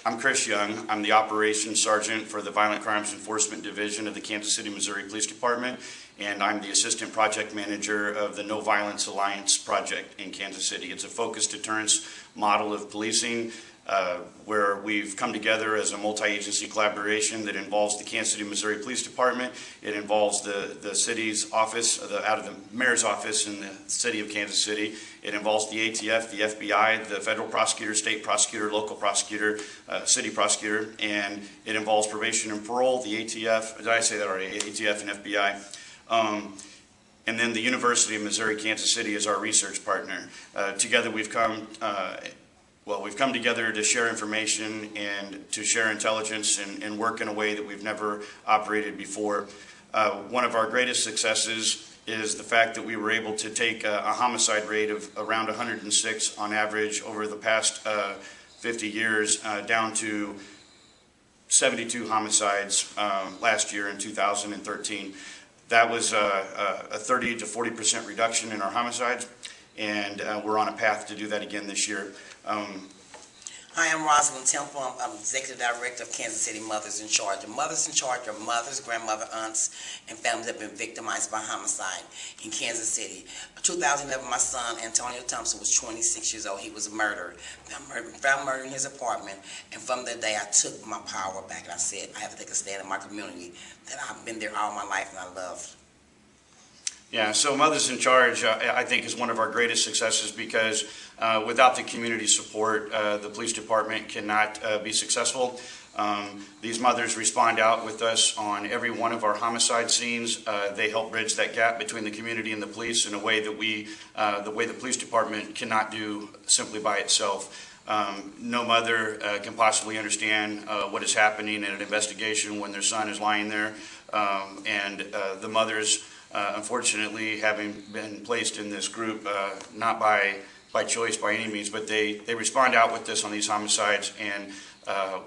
I'm Chris Young. I'm the Operations Sergeant for the Violent Crimes Enforcement Division of the Kansas City, Missouri Police Department, and I'm the Assistant Project Manager of the No Violence Alliance project in Kansas City. It's a focused deterrence model of policing where we've come together as a multi-agency collaboration that involves the Kansas City, Missouri Police Department. It involves the city's office, out of the mayor's office in the city of Kansas City. It involves the ATF, the FBI, the federal prosecutor, state prosecutor, local prosecutor, city prosecutor, and it involves probation and parole, the ATF, did I say that already? ATF and FBI. And then the University of Missouri, Kansas City is our research partner. Together we've come together to share information and to share intelligence and work in a way that we've never operated before. One of our greatest successes is the fact that we were able to take a homicide rate of around 106 on average over the past 50 years down to 72 homicides last year in 2013. That was a 30 to 40% reduction in our homicides, and we're on a path to do that again this year. Hi, I'm Rosilyn Temple. I'm Executive Director of Kansas City Mothers in Charge. The Mothers in Charge are mothers, grandmother, aunts, and families that have been victimized by homicide in Kansas City. In 2011, my son, Antonio Thompson, was 26 years old. He was murdered. Found murdered in his apartment, and from that day, I took my power back, and I said, I have to take a stand in my community that I've been there all my life and I loved. Yeah, so Mothers in Charge, I think, is one of our greatest successes because without the community support, the police department cannot be successful. These mothers respond out with us on every one of our homicide scenes. They help bridge that gap between the community and the police in a way that the police department cannot do simply by itself. No mother can possibly understand what is happening in an investigation when their son is lying there, and the mothers, unfortunately, having been placed in this group, not by choice by any means, but they respond out with this on these homicides and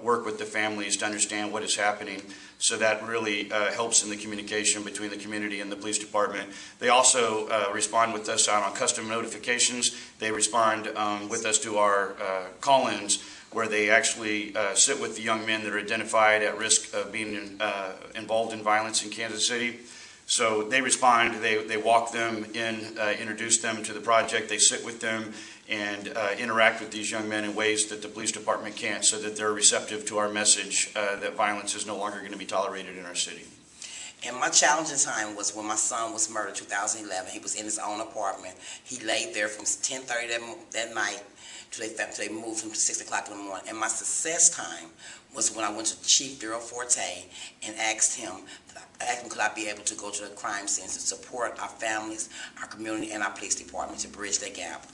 work with the families to understand what is happening. So that really helps in the communication between the community and the police department. They also respond with us out on custom notifications. They respond with us to our call-ins, where they actually sit with the young men that are identified at risk of being involved in violence in Kansas City. So they respond, they walk them in, introduce them to the project, they sit with them and interact with these young men in ways that the police department can't, so that they're receptive to our message that violence is no longer going to be tolerated in our city. And my challenging time was when my son was murdered in 2011. He was in his own apartment. He laid there from 10:30 that night till they moved him to 6 o'clock in the morning. And my success time was when I went to Chief Daryl Forte and asked him could I be able to go to the crime scenes to support our families, our community, and our police department to bridge that gap.